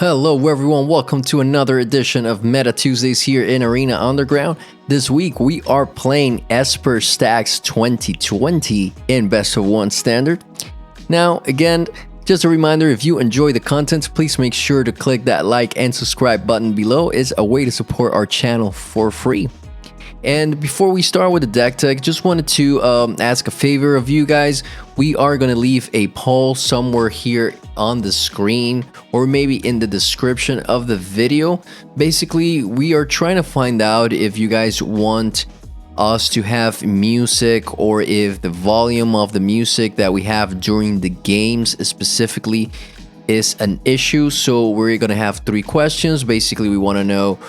Hello everyone, welcome to another edition of Meta Tuesdays here in Arena Underground. This week we are playing Esper Stax 2020 in Best of 1 Standard. Now again, just a reminder, if you enjoy the content, please make sure to click that like and subscribe button below. It's a way to support our channel for free. And before we start with the deck tech, just wanted to ask a favor of you guys. We are going to leave a poll somewhere here on the screen or maybe in the description of the video. Basically, we are trying to find out if you guys want us to have music or if the volume of the music that we have during the games specifically is an issue. So we're going to have 3 questions. Basically, we want to know,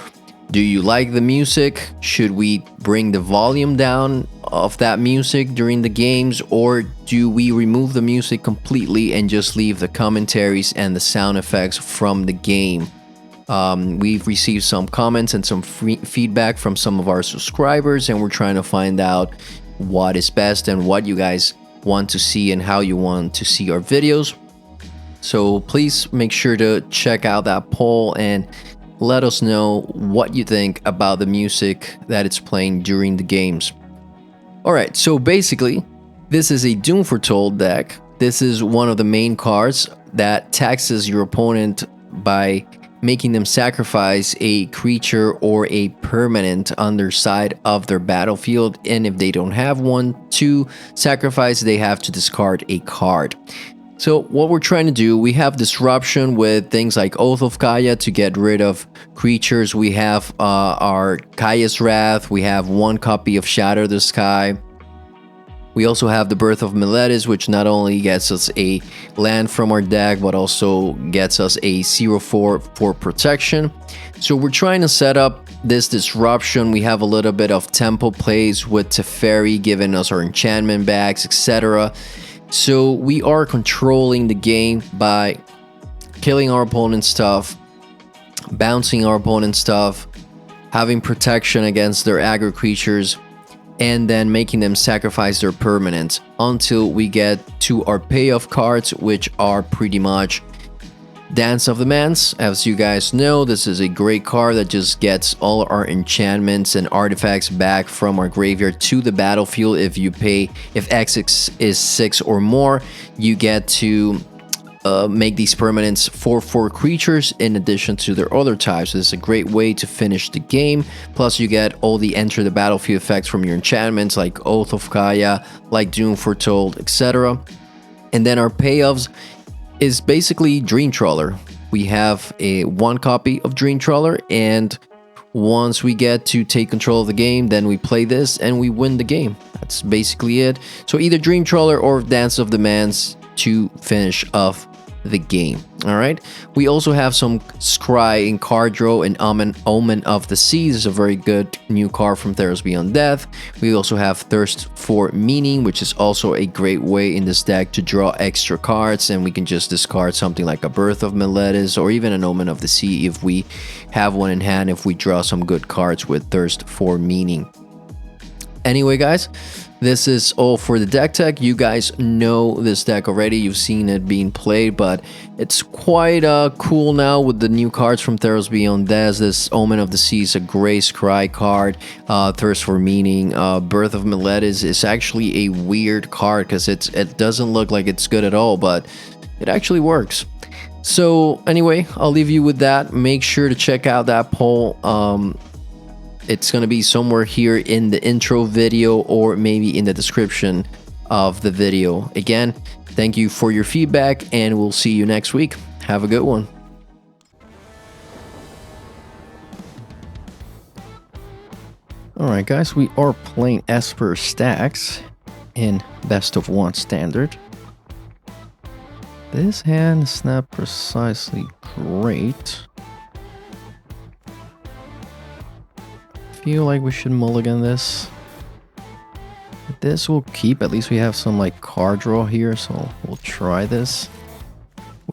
do you like the music? Should we bring the volume down of that music during the games, or do we remove the music completely and just leave the commentaries and the sound effects from the game? We've received some comments and some feedback from some of our subscribers, and we're trying to find out what is best and what you guys want to see and how you want to see our videos. So please make sure to check out that poll and let us know what you think about the music that it's playing during the games. Alright, so basically, this is a Doom Foretold deck. This is one of the main cards that taxes your opponent by making them sacrifice a creature or a permanent on their side of their battlefield, and if they don't have one to sacrifice, they have to discard a card. So what we're trying to do, we have Disruption with things like Oath of Kaya to get rid of creatures. We have our Kaya's Wrath. We have 1 copy of Shatter the Sky. We also have the Birth of Meletis, which not only gets us a land from our deck, but also gets us a 0/4 for protection. So we're trying to set up this Disruption. We have a little bit of tempo plays with Teferi giving us our enchantment bags, etc. So we are controlling the game by killing our opponent's stuff, bouncing our opponent's stuff, having protection against their aggro creatures, and then making them sacrifice their permanents until we get to our payoff cards, which are pretty much Dance of the Mans. As you guys know, this is a great card that just gets all our enchantments and artifacts back from our graveyard to the battlefield. If X is 6 or more, you get to make these permanents 4/4 creatures in addition to their other types. So it's a great way to finish the game. Plus you get all the enter the battlefield effects from your enchantments like Oath of Kaya, like Doom Foretold, etc. And then our payoffs is basically Dream Trawler. We have a 1 copy of Dream Trawler, and once we get to take control of the game, then we play this and we win the game. That's basically it. So either Dream Trawler or Dance of the Mans to finish off the game. All right, we also have some Scry in card draw and Omen of the Seas is a very good new card from Theros Beyond Death. We also have Thirst for Meaning, which is also a great way in this deck to draw extra cards, and we can just discard something like a Birth of Meletis or even an Omen of the Sea if we have one in hand, if we draw some good cards with Thirst for Meaning. Anyway guys, this is all for the deck tech. You guys know this deck already. You've seen it being played, but it's quite cool now with the new cards from Theros Beyond Death. This Omen of the Sea is a great Scry card. Thirst for Meaning. Birth of Meletis is actually a weird card because it doesn't look like it's good at all, but it actually works. So anyway, I'll leave you with that. Make sure to check out that poll. It's going to be somewhere here in the intro video or maybe in the description of the video. Again, thank you for your feedback, and we'll see you next week. Have a good one. Alright guys, we are playing Esper Stax in Best of 1 Standard. This hand is not precisely great. Feel like we should mulligan this. This will keep. At least we have some like card draw here, so we'll try this.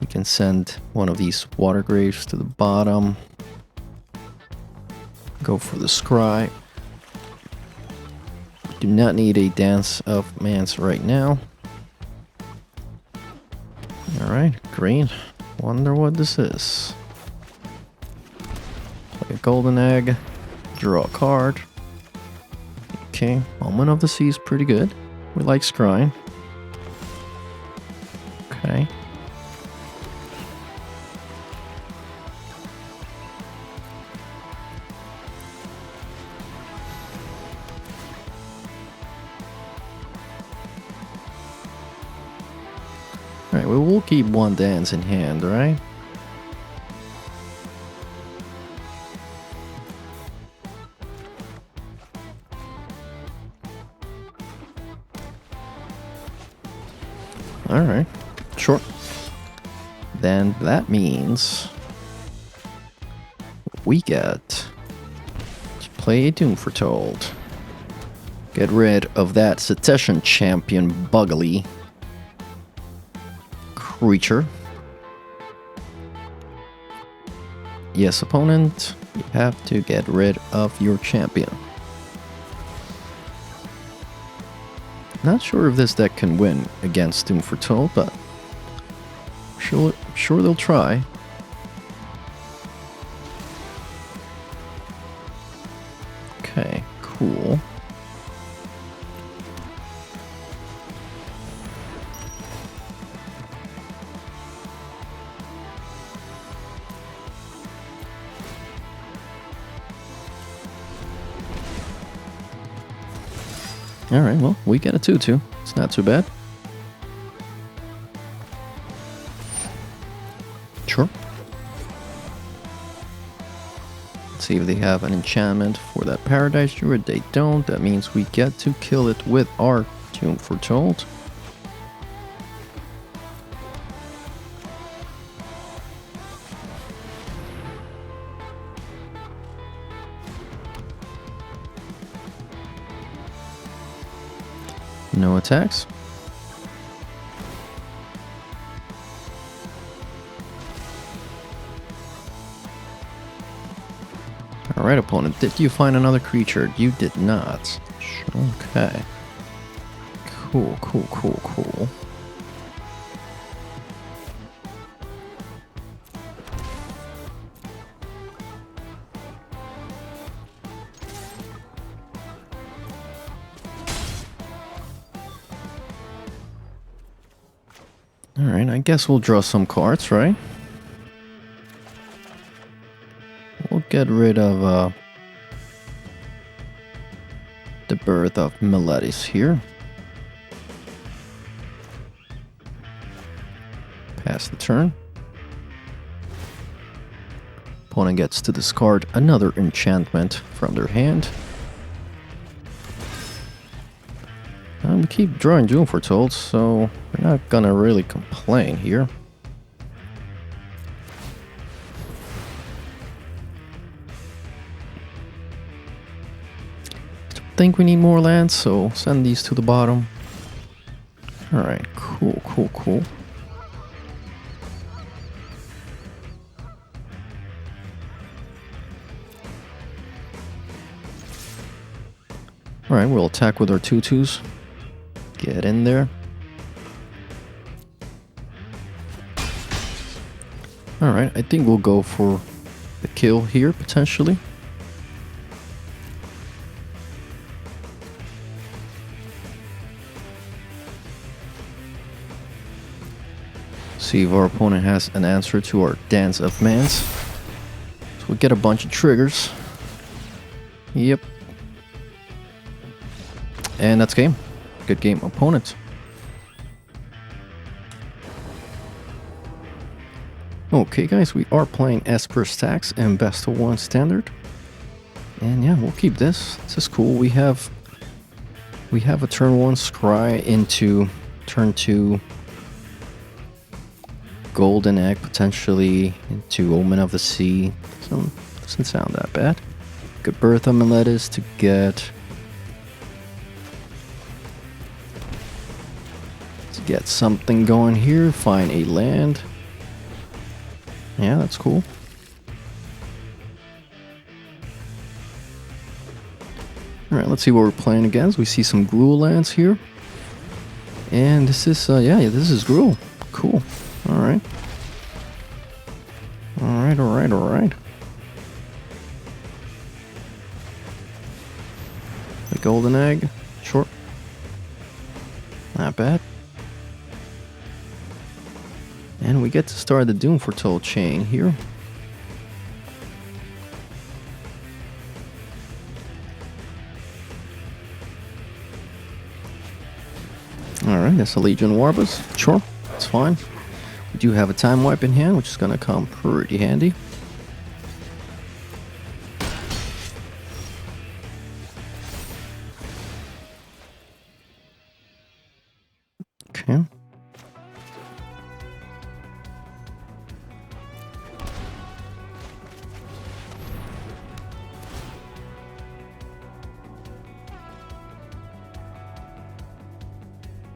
We can send one of these Water Graves to the bottom. Go for the Scry. Do not need a Dance of Mans right now. Alright, green. Wonder what this is. golden egg. Draw a card. Okay, Omen of the Sea is pretty good. We like scrying. Okay. Alright, we will keep one dance in hand, right? Alright, sure. Then that means we get to play a Doom Foretold. Get rid of that Secession Champion Buggly creature. Yes, opponent, you have to get rid of your champion. Not sure if this deck can win against Doom Foretold, but sure they'll try. Okay, cool. Alright, well, we get a 2-2. It's not too bad. Sure. Let's see if they have an enchantment for that Paradise Druid. They don't. That means we get to kill it with our Doom Foretold. No attacks. Alright, opponent. Did you find another creature? You did not. Okay. Cool, cool, cool, cool. Alright, I guess we'll draw some cards, right? We'll get rid of the Birth of Meletis here. Pass the turn. Opponent gets to discard another enchantment from their hand. We keep drawing Doom Foretold, so we're not gonna really complain here. Think we need more lands, so send these to the bottom. Alright, cool, cool, cool. Alright, we'll attack with our 2/2s. Get in there. Alright, I think we'll go for the kill here, potentially. See if our opponent has an answer to our Dance of Mans. So we get a bunch of triggers. Yep. And that's game. Good game, opponent. Okay, guys, we are playing Esper Stax in best of 1 standard. And yeah, we'll keep this. This is cool. We have a turn 1 scry into turn 2 golden egg, potentially into Omen of the Sea. So doesn't sound that bad. Good Birth of Meletis to get something going here. Find a land. Yeah, that's cool. Alright, let's see what we're playing against. We see some Gruul lands here. And this is, yeah, this is Gruul. Cool. Alright. Alright. golden egg. Sure. Not bad. And we get to start the Doom Foretold chain here. Alright, that's a Legion Warbus. Sure, that's fine. We do have a Time Wipe in hand, which is going to come pretty handy. Okay.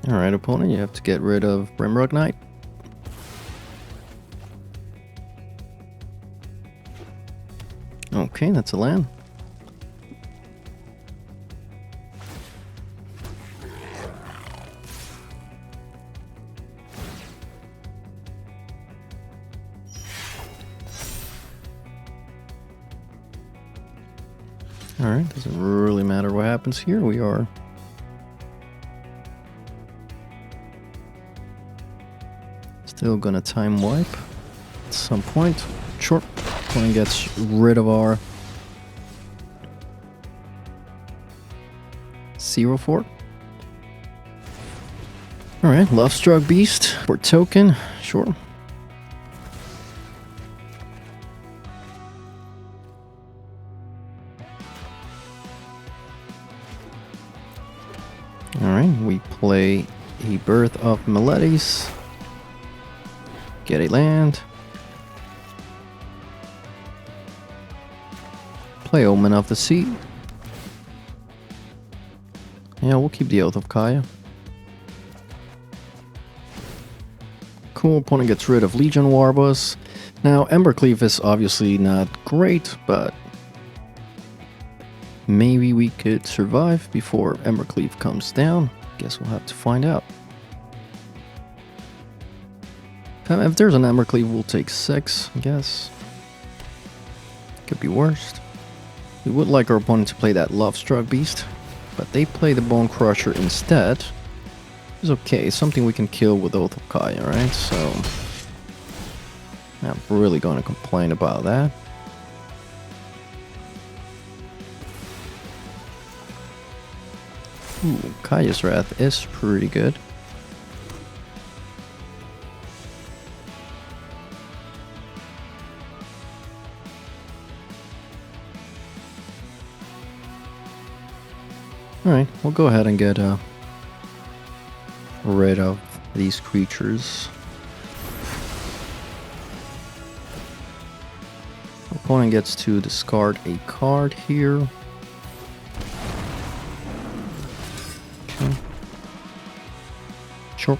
Alright, opponent, you have to get rid of Rimrock Knight. Okay, that's a land. Alright, doesn't really matter what happens here. We are still gonna Time Wipe at some point. Sure. Opponent gets rid of our 0-4. Alright, Lovestruck Beast for token. Sure. Alright, we play a Birth of Meletis. Get a land. Play Omen of the Sea. Yeah, we'll keep the Oath of Kaya. Cool, opponent gets rid of Legion Warbus. Now, Embercleave is obviously not great, but maybe we could survive before Embercleave comes down. Guess we'll have to find out. If there's an Embercleave, we'll take 6, I guess. Could be worst. We would like our opponent to play that Lovestruck Beast, but they play the Bone Crusher instead. It's okay, it's something we can kill with Oath of Kaya, right? So, not really going to complain about that. Ooh, Kaya's Wrath is pretty good. Alright, we'll go ahead and get rid of these creatures. Opponent gets to discard a card here. Okay. Sure.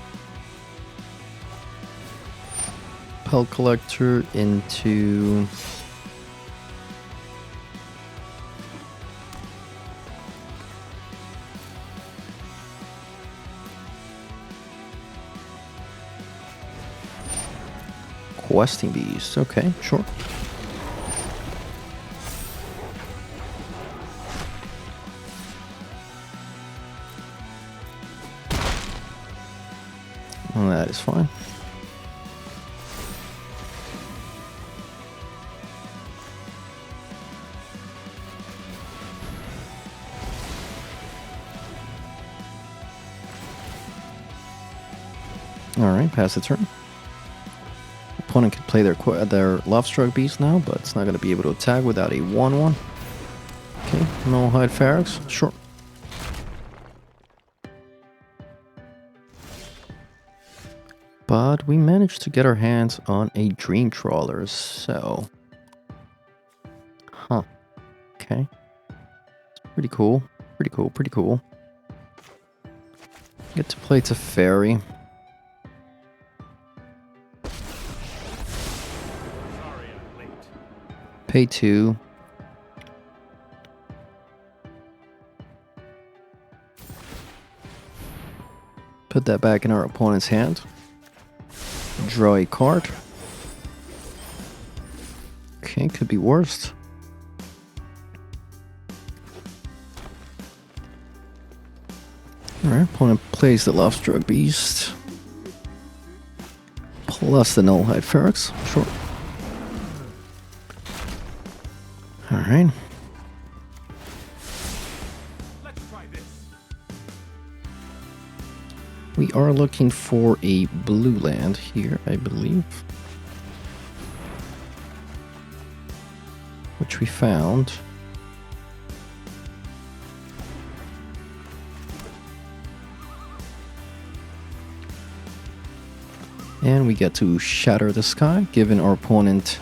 Pelt Collector into Questing Beast. Okay, sure. Well, that is fine. Alright, pass the turn. Opponent can play their Lovestruck Beast now, but it's not going to be able to attack without a 1/1. Okay, no Hide Pharaohs, sure. But we managed to get our hands on a Dream Trawler, so... Huh. Okay. It's pretty cool. Pretty cool, pretty cool. Get to play Teferi. Pay 2. Put that back in our opponent's hand. Draw a card. Okay, could be worst. Alright, opponent plays the Lovestruck Beast. Plus the Nullhide Ferox. Sure. Alright. We are looking for a blue land here, I believe. Which we found. And we get to Shatter the Sky, giving our opponent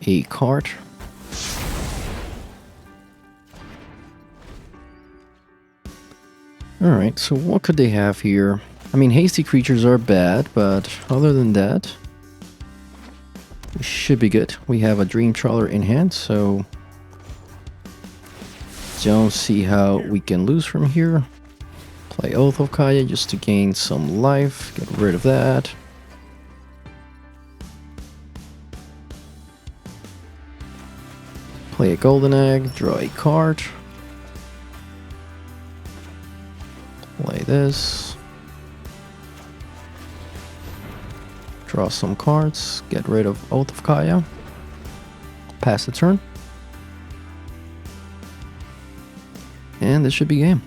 a card. Alright, so what could they have here? I mean, hasty creatures are bad, but other than that, we should be good. We have a Dream Trawler in hand, so don't see how we can lose from here. Play Oath of Kaya just to gain some life, get rid of that. Play a Golden Egg, draw a card. Play this. Draw some cards, get rid of Oath of Kaya. Pass the turn. And this should be game.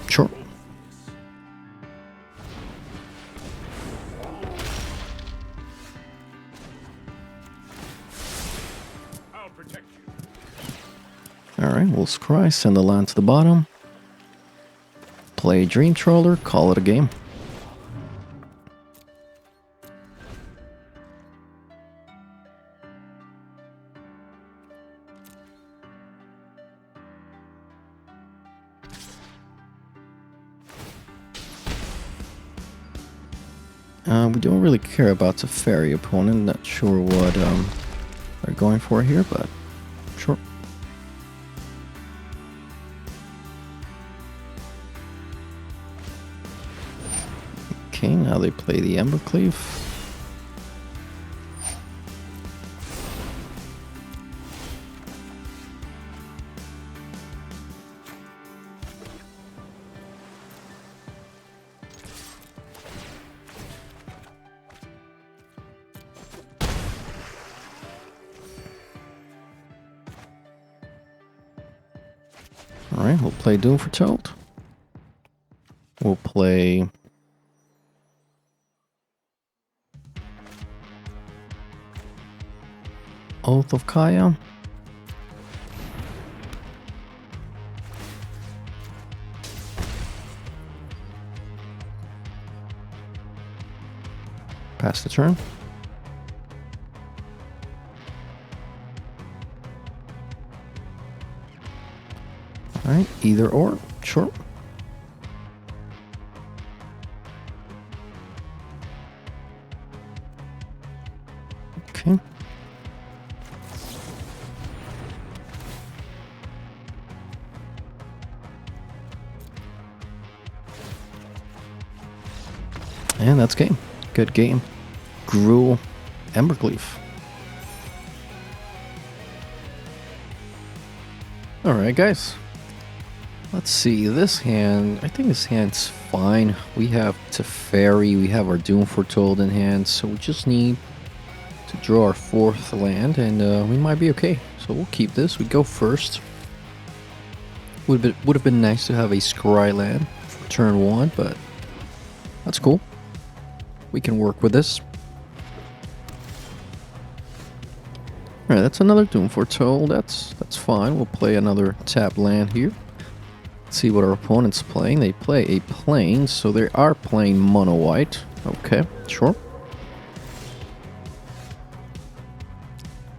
Sure. I'll protect you. Alright, we'll scry, send the land to the bottom. Play Dream Trawler, call it a game. We don't really care about the fairy opponent, not sure what they're going for here, but sure. Okay, now they play the Embercleave. Alright, we'll play Doom Foretold. We'll play Oath of Kaya. Pass the turn. Alright, either or, sure. Okay. And that's game. Good game. Gruul, Embercleave. Alright guys. Let's see, this hand, I think this hand's fine. We have Teferi, we have our Doom Foretold in hand, so we just need to draw our fourth land and we might be okay. So we'll keep this, we go first. Would have been nice to have a Scry land for turn 1, but that's cool. We can work with this. Alright, that's another Doom Foretold, that's fine. We'll play another tap land here. See what our opponent's playing. They play a plane, so they are playing mono white. Okay, sure.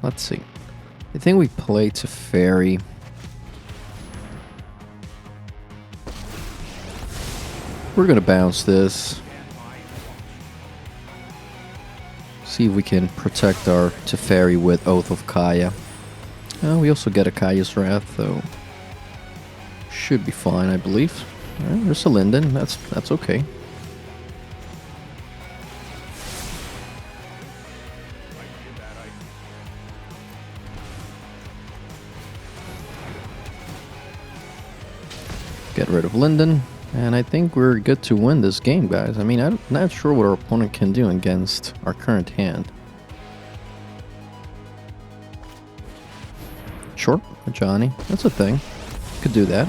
Let's see. I think we play Teferi. We're gonna bounce this. See if we can protect our Teferi with Oath of Kaya. We also get a Kaya's Wrath, though. Should be fine, I believe. Alright, there's a Linden. That's okay. get rid of Linden. And I think we're good to win this game, guys. I mean, I'm not sure what our opponent can do against our current hand. Sure, Johnny. That's a thing. Could do that.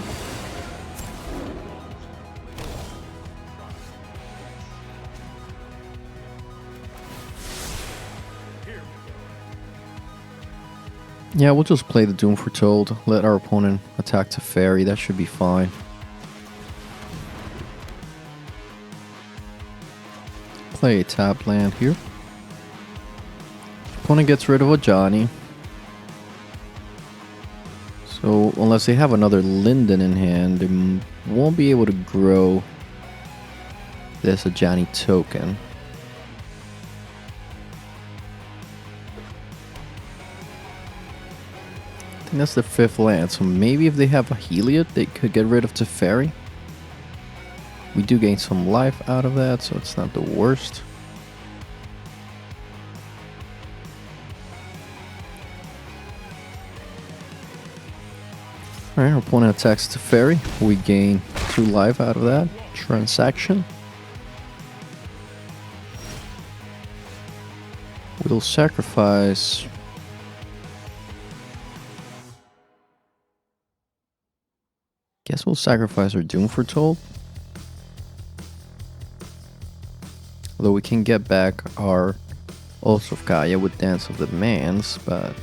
Yeah, we'll just play the Doom Foretold. Let our opponent attack Teferi. That should be fine. Play a tap land here. Opponent gets rid of a Johnny. So unless they have another Linden in hand, they won't be able to grow this Johnny token. I think that's the 5th land, so maybe if they have a Heliod, they could get rid of Teferi. We do gain some life out of that, so it's not the worst. Alright, our opponent attacks Teferi. We gain 2 life out of that transaction. We'll sacrifice... Guess we'll sacrifice our Doom Foretold. Although we can get back our Oath of Kaya with Dance of the Demands, but...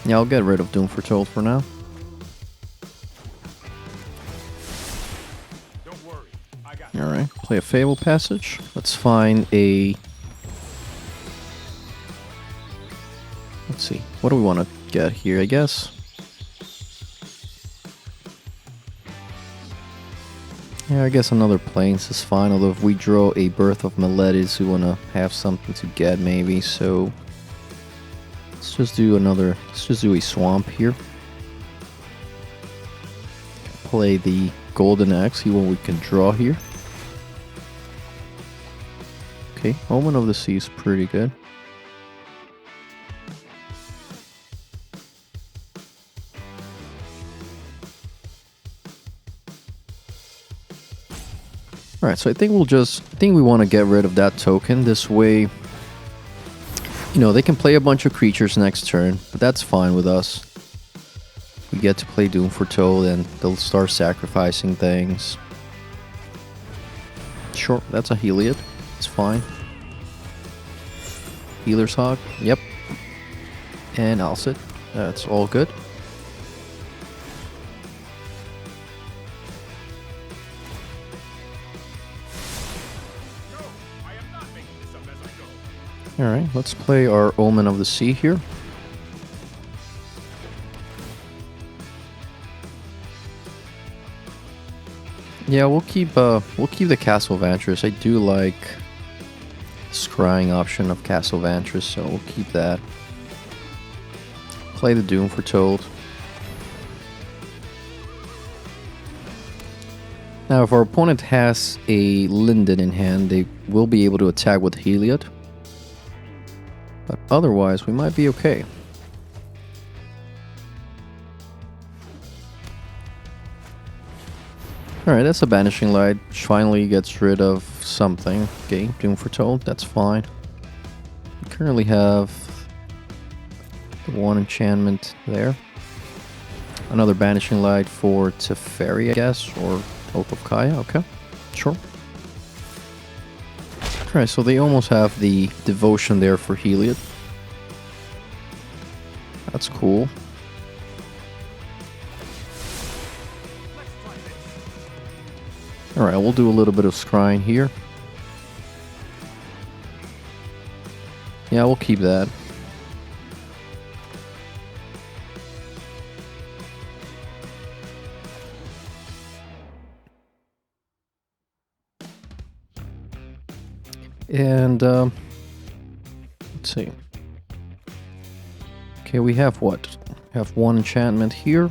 yeah, I'll get rid of Doom Foretold for now. Alright, play a Fable Passage. Let's find a... let's see, what do we want to get here, I guess? Yeah, I guess another Plains is fine, although if we draw a Birth of Meletis, we want to have something to get maybe, so... let's just do a Swamp here. Play the Golden Axe, see what we can draw here. Okay, Omen of the Sea is pretty good. Alright, so I think we want to get rid of that token. This way, you know, they can play a bunch of creatures next turn, but that's fine with us. We get to play Doom Foretold and they'll start sacrificing things. Sure, that's a Heliod. It's fine. Healer's Hog, yep. And Alcid, that's all good. Alright, let's play our Omen of the Sea here. Yeah, we'll keep the Castle Vantress. I do like scrying option of Castle Vantress, so we'll keep that. Play the Doom Foretold. Now, if our opponent has a Linden in hand, they will be able to attack with Heliod. But otherwise, we might be okay. Alright, that's a Banishing Light. Finally gets rid of something. Okay, Doom Foretold, that's fine. We currently have the 1 enchantment there. Another Banishing Light for Teferi, I guess, or Oath of Kaya, okay, sure. Alright, so they almost have the Devotion there for Heliod. That's cool. Alright, we'll do a little bit of scrying here. Yeah, we'll keep that. And, let's see. Okay, we have what? We have 1 enchantment here.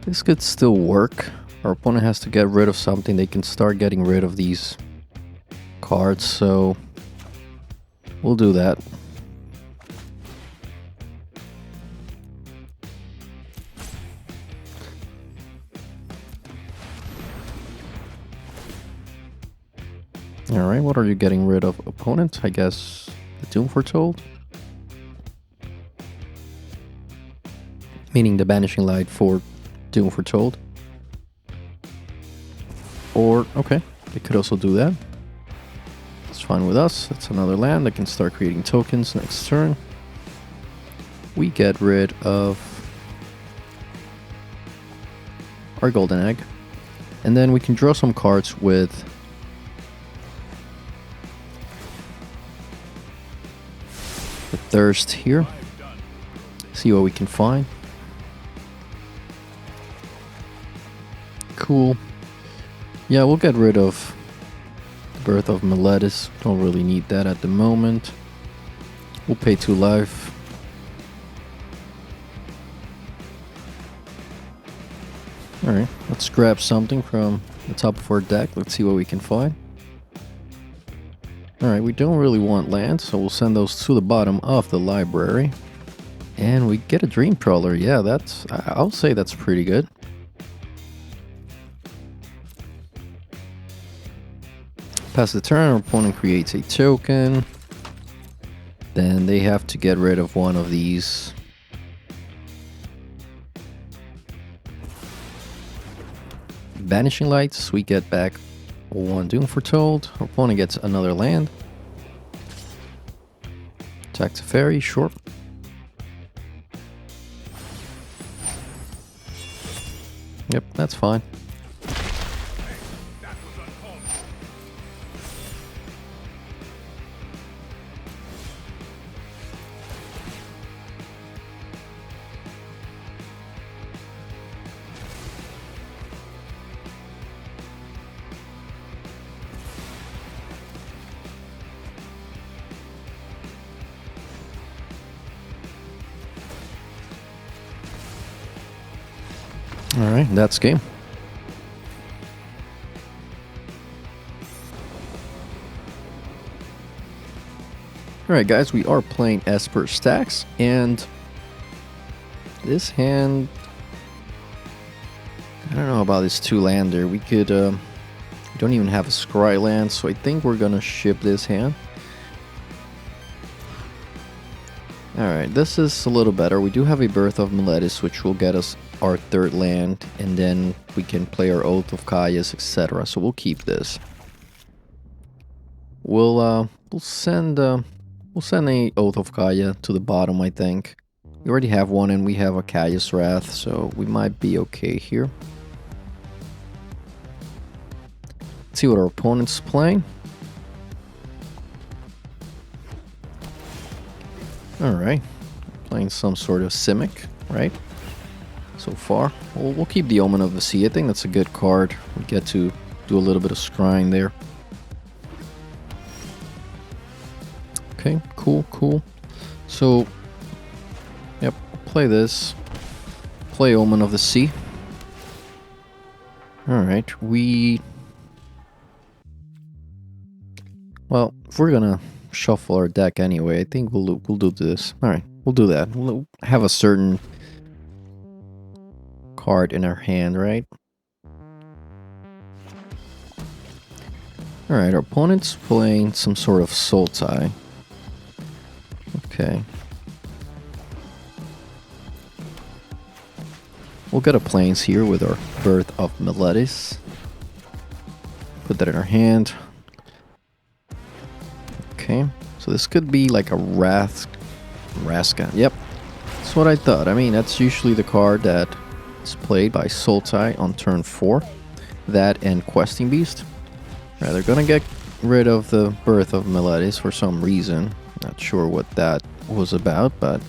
This could still work. Our opponent has to get rid of something. They can start getting rid of these cards, so we'll do that. Alright, what are you getting rid of? Opponent? I guess the Doom Foretold? Meaning the Banishing Light for Doom Foretold. Or, okay, they could also do that. That's fine with us. That's another land. I can start creating tokens next turn. We get rid of our Golden Egg. And then we can draw some cards with the Thirst here. See what we can find. Cool. Yeah, we'll get rid of the Birth of Meletis. Don't really need that at the moment. We'll pay 2 life. Alright, let's grab something from the top of our deck. Let's see what we can find. Alright, we don't really want land, so we'll send those to the bottom of the library. And we get a Dream Trawler. Yeah, I'll say that's pretty good. Pass the turn, our opponent creates a token. Then they have to get rid of one of these. Banishing Lights, we get back 1 Doom Foretold. Our opponent gets another land. Attack the Fairy, sure. Yep, that's fine. Alright, that's game. Alright guys, we are playing Esper Stax, and this hand, I don't know about this 2-lander. We could, we don't even have a Scry land, so I think we're gonna ship this hand. Alright, this is a little better. We do have a Birth of Meletis, which will get us our 3rd land, and then we can play our Oath of Kaias, etc. So we'll keep this. We'll send a Oath of Kaya to the bottom, I think. We already have one, and we have a Kaia's Wrath, so we might be okay here. Let's see what our opponent's playing. Alright, playing some sort of Simic, right? So far. We'll keep the Omen of the Sea. I think that's a good card. We get to do a little bit of scrying there. Okay, cool. So, yep, play this. Play Omen of the Sea. Alright, well, if we're gonna shuffle our deck anyway, I think we'll do this. Alright, we'll do that. We'll have a certain card in our hand, right? Alright, our opponent's playing some sort of Sultai. Okay. We'll get a Plains here with our Birth of Meletis. Put that in our hand. Okay, so this could be like a Raska. Yep, that's what I thought. I mean, that's usually the card that is played by Sultai on turn 4. That and Questing Beast. Right, they're gonna get rid of the Birth of Meletis for some reason. Not sure what that was about, but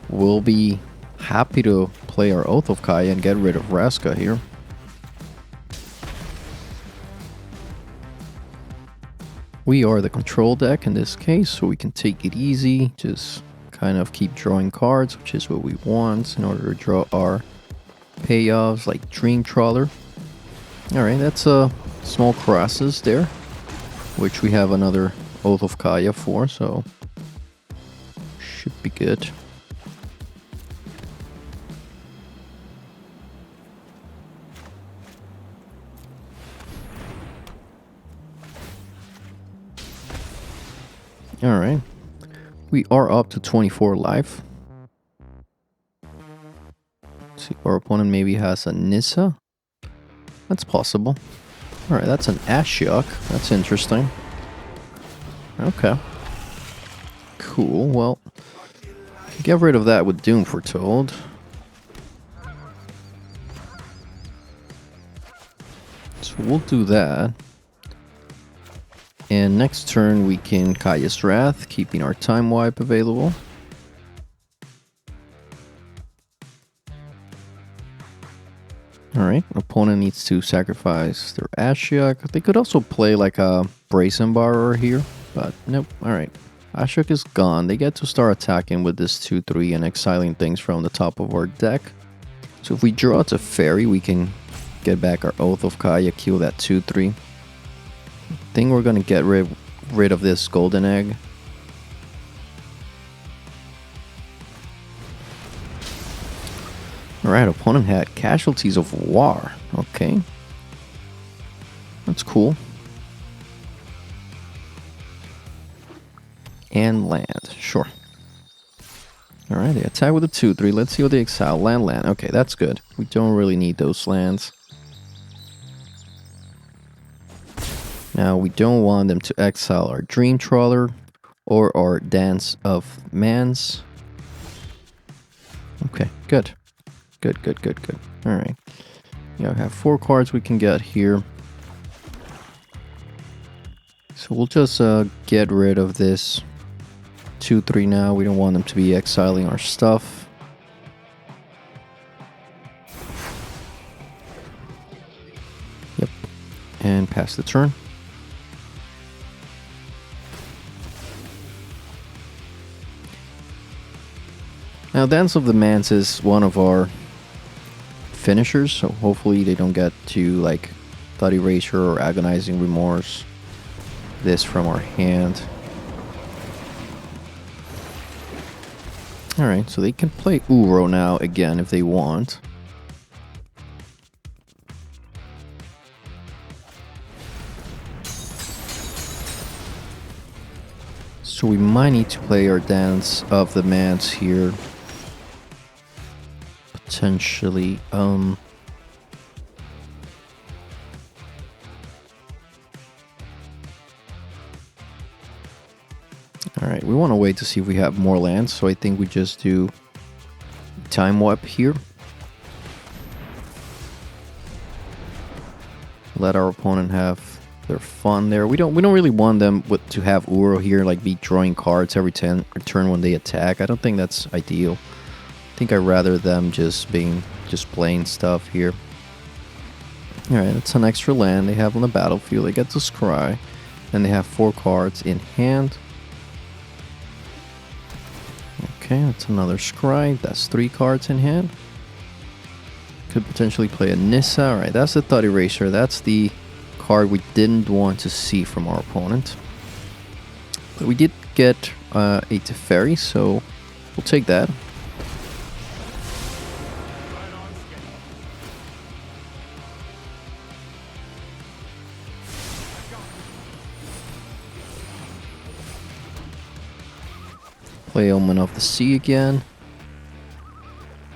we'll be happy to play our Oath of Kaya and get rid of Raska here. We are the control deck in this case, so we can take it easy, just kind of keep drawing cards, which is what we want in order to draw our payoffs like Dream Trawler. Alright, that's small crosses there, which we have another Oath of Kaya for, so should be good. Alright. We are up to 24 life. Let's see, our opponent maybe has a Nissa. That's possible. Alright, that's an Ashiok. That's interesting. Okay. Cool, well, get rid of that with Doom Foretold. So we'll do that. And next turn we can Kaya's Wrath, keeping our Time Wipe available. Alright, opponent needs to sacrifice their Ashiok. They could also play like a Brazen Borrower here, but nope. Alright, Ashiok is gone. They get to start attacking with this 2-3 and exiling things from the top of our deck. So if we draw to Fairy, we can get back our Oath of Kaya, kill that 2-3. I think we're gonna get rid of this Golden Egg. Alright, opponent had Casualties of War. Okay. That's cool. And land. Sure. Alright, they attack with a 2-3. Let's see what they exile. Land. Okay, that's good. We don't really need those lands. Now, we don't want them to exile our Dream Trawler or our Dance of Mans. Okay, good. Good. Alright. Yeah, we have 4 cards we can get here. So we'll just get rid of this 2-3 now. We don't want them to be exiling our stuff. Yep. And pass the turn. Now, Dance of the Mans is one of our finishers, so hopefully they don't get to like Thought Erasure or Agonizing Remorse this from our hand. Alright, so they can play Uro now again if they want. So we might need to play our Dance of the Mans here. Potentially, Alright, we want to wait to see if we have more lands, so I think we just do Time Warp here. Let our opponent have their fun there. We don't really want them to have Uro here, like be drawing cards every turn when they attack. I don't think that's ideal. I think I'd rather them just playing stuff here. Alright, that's an extra land they have on the battlefield. They get to scry, and they have 4 cards in hand. Okay, that's another scry. That's 3 cards in hand. Could potentially play a Nissa. Alright, that's the Thought Eraser. That's the card we didn't want to see from our opponent. But we did get a Teferi, so we'll take that. Play Omen of the Sea again.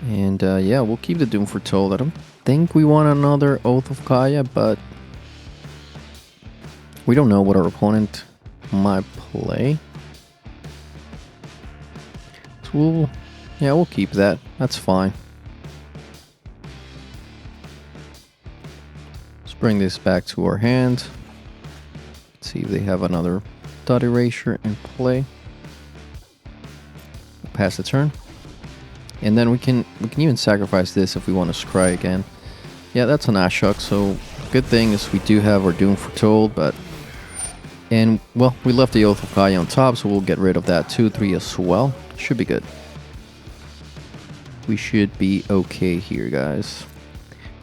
And yeah, we'll keep the Doom Foretold. I don't think we want another Oath of Kaya, but we don't know what our opponent might play. So we'll keep that. That's fine. Let's bring this back to our hand. Let's see if they have another Thought Erasure in play. Pass the turn. And then we can even sacrifice this if we want to scry again. Yeah, that's an Ashiok, so good thing is we do have our Doom Foretold, but... And, well, we left the Oath of Kaya on top, so we'll get rid of that 2-3 as well. Should be good. We should be okay here, guys.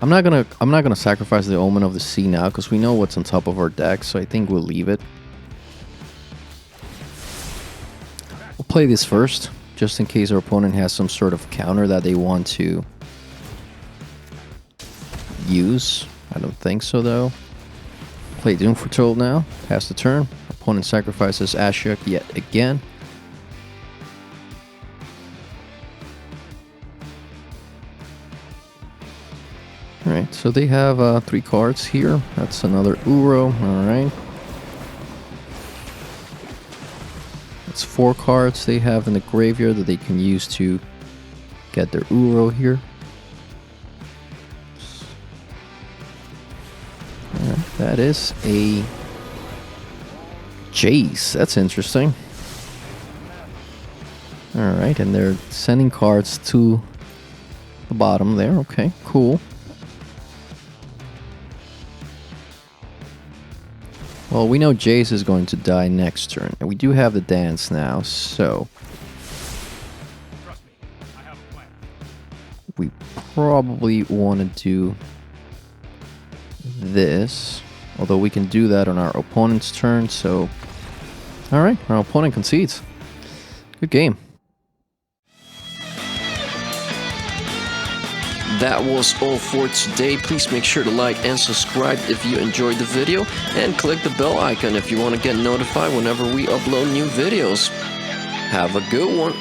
I'm not gonna sacrifice the Omen of the Sea now, because we know what's on top of our deck, so I think we'll leave it. We'll play this first, just in case our opponent has some sort of counter that they want to use. I don't think so, though. Play Doom Foretold now. Pass the turn. Opponent opponent sacrifices Ashok yet again. Alright, so they have 3 cards here. That's another Uro. Alright. That's 4 cards they have in the graveyard that they can use to get their Uro here. Alright, that is a Jace. That's interesting. Alright, and they're sending cards to the bottom there. Okay, cool. Well, we know Jace is going to die next turn, and we do have the dance now, so Trust me, I have a plan. we probably want to do this, although we can do that on our opponent's turn, so alright, our opponent concedes. Good game. That was all for today. Please make sure to like and subscribe if you enjoyed the video, and click the bell icon if you want to get notified whenever we upload new videos. Have a good one.